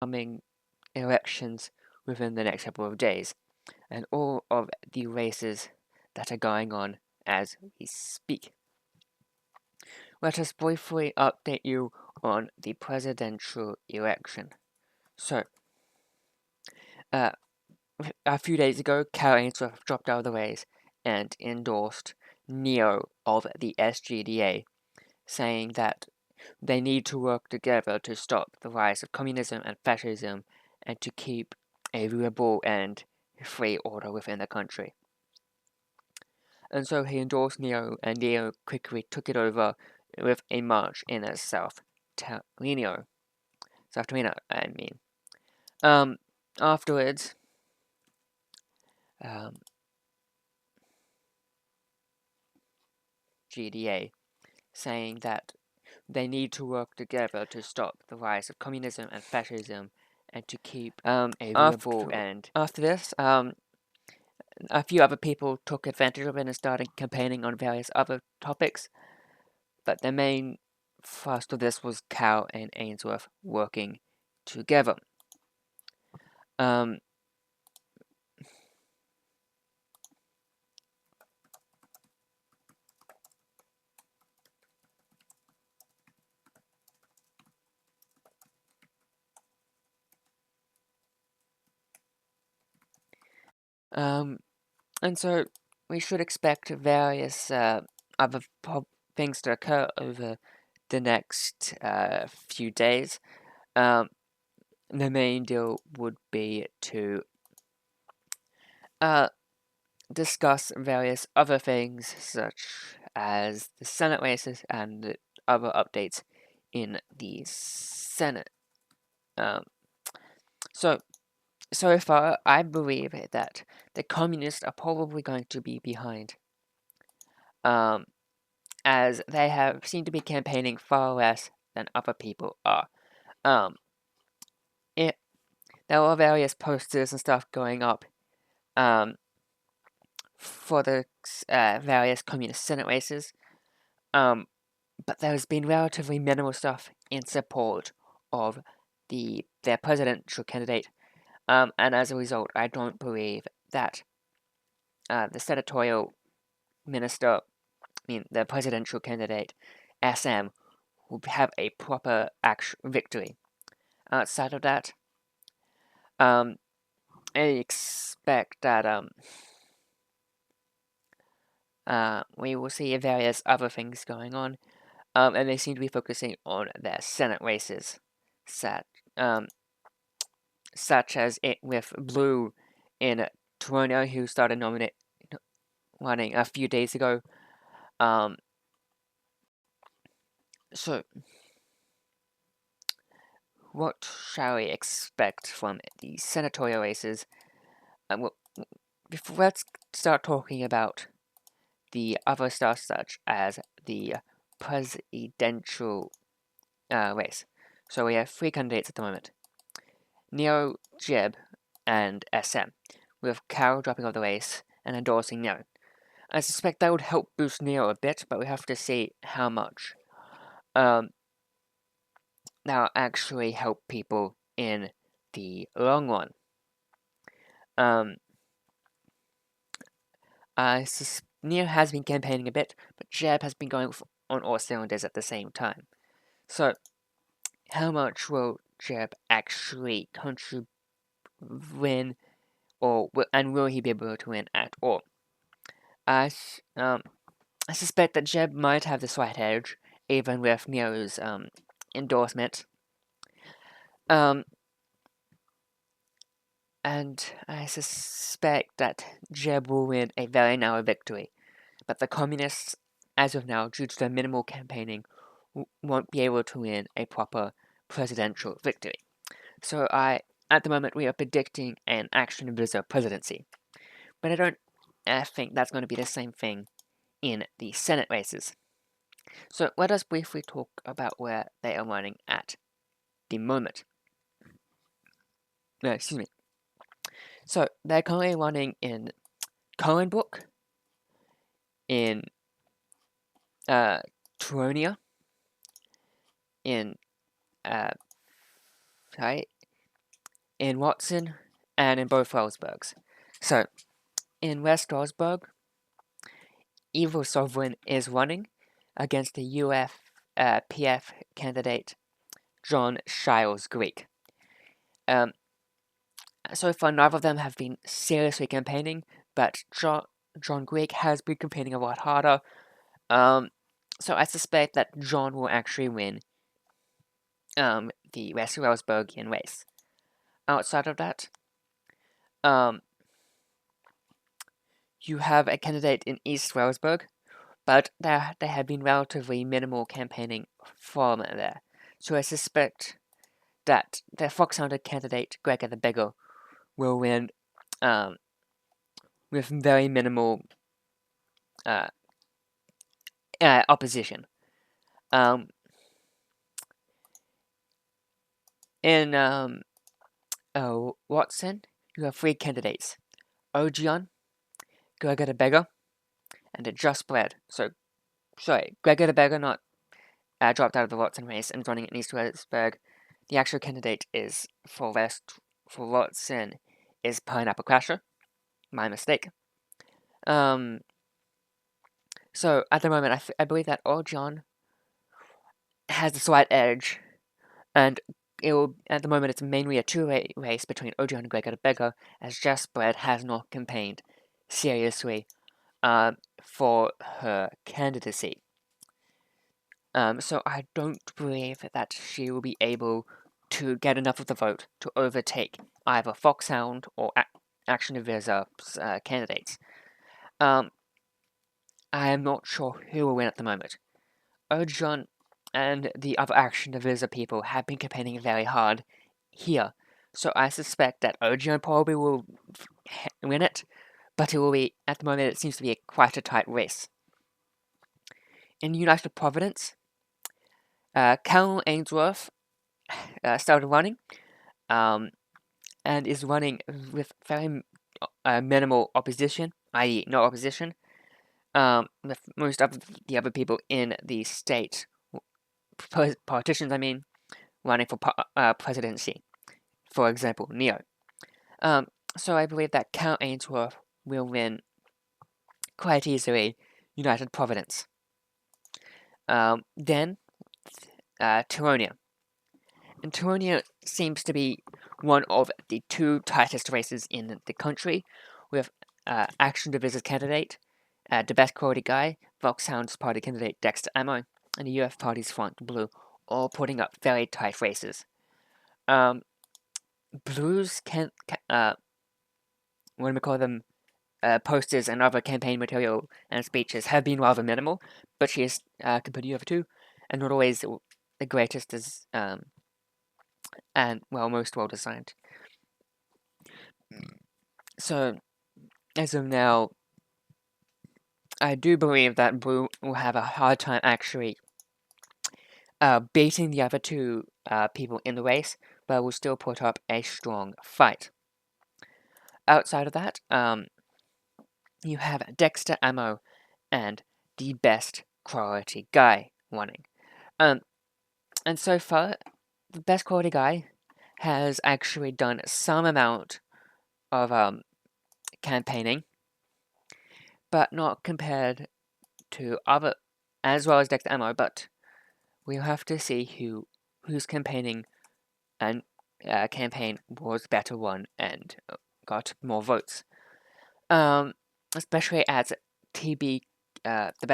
coming elections within the next couple of days, and all of the races that are going on as we speak. Let us briefly update you on the presidential election. So, a few days ago, Carol Ainsworth dropped out of the race and endorsed Neo of the SGDA, saying that they need to work together to stop the rise of communism and fascism and to keep a liberal and free order within the country. And so he endorsed Neo, and Neo quickly took it over with a march in South Torino, I mean. Afterwards, GDA, saying that they need to work together to stop the rise of communism and fascism and to keep a liberal and after this, a few other people took advantage of it and started campaigning on various other topics, but the main thrust of this was Carol and Ainsworth working together. Um, and so we should expect various other things to occur over the next few days. The main deal would be to discuss various other things, such as the Senate races and other updates in the Senate. So far, I believe that the communists are probably going to be behind, as they have seem to be campaigning far less than other people are. There are various posters and stuff going up, for the various communist Senate races, but there's been relatively minimal stuff in support of their presidential candidate, and as a result, I don't believe that the senatorial minister, the presidential candidate, SM, will have a proper victory. Outside of that, I expect that we will see various other things going on, and they seem to be focusing on their Senate races, such as it with Blue in Toronto, who started running a few days ago. So, what shall we expect from the senatorial races? Let's start talking about the other stuff, such as the presidential race. So we have 3 candidates at the moment: Neo, Jeb, and SM, with Carol dropping out of the race and endorsing Neo. I suspect that would help boost Neo a bit, but we have to see how much. That'll actually help people in the long run. Neo has been campaigning a bit, but Jeb has been going on all cylinders at the same time. So, how much will Jeb actually win, and will he be able to win at all? I suspect that Jeb might have the slight edge, even with Neo's endorsement. And I suspect that Jeb will win a very narrow victory, but the communists, as of now, due to their minimal campaigning, won't be able to win a proper presidential victory. So at the moment, we are predicting an Action Blizzard presidency, but I don't think that's going to be the same thing in the Senate races. So let us briefly talk about where they are running at the moment. No, excuse me. So they're currently running in Cohenbrook, in Turonia, in in Watson and in both Wellsburgs. So, in West Wellsburg, Evil Sovereign is running against the UFPF candidate John Shiles Greek. So far, neither of them have been seriously campaigning, but John Greek has been campaigning a lot harder. So I suspect that John will actually win the West Wellsburgian race. Outside of that, you have a candidate in East Wellsburg, but there have been relatively minimal campaigning from there. So I suspect that the Foxhounded candidate, Gregor the Beggar, will win with very minimal opposition. In Watson, you have three candidates: Ogion, Gregor the Beggar, and Just Bread. So, sorry, Gregor the Beggar not dropped out of the Watson race and running in East Wellsburg. The actual candidate is for Watson is Pineapple Crasher. My mistake. So at the moment, I believe that Ogion has the slight edge, and at the moment it's mainly a two-way race between Ogion and Gregor the Beggar, as Just Bread has not campaigned seriously for her candidacy. So I don't believe that she will be able to get enough of the vote to overtake either Foxhound or Action Divisor's candidates. I am not sure who will win at the moment. Ogion and the other Action Divisor people have been campaigning very hard here, so I suspect that Ogion probably will win it, but it will be, at the moment, it seems to be quite a tight race. In United Providence, Cal Ainsworth started running, and is running with very minimal opposition, i.e., no opposition, with most of the other people in the state, politicians, I mean, running for presidency. For example, Neo. So I believe that Cal Ainsworth will win quite easily United Providence. Then, Turonia. And Turonia seems to be one of the two tightest races in the country, with Action Divisor's candidate, the best quality guy, Foxhound's party candidate Dexter Ammo, and the UF Party's Front Blue, all putting up very tight races. Blues what do we call them? Posters and other campaign material and speeches have been rather minimal, but she is, compared to the other two, and not always the greatest as, and, well, most well designed. So, as of now, I do believe that Blue will have a hard time actually beating the other two people in the race, but will still put up a strong fight. Outside of that, you have Dexter Ammo and the best quality guy running. And so far, the best quality guy has actually done some amount of campaigning, but not compared to other, as well as Dexter Ammo, but we'll have to see whose campaigning and campaign was better won and got more votes. Especially as TB, the best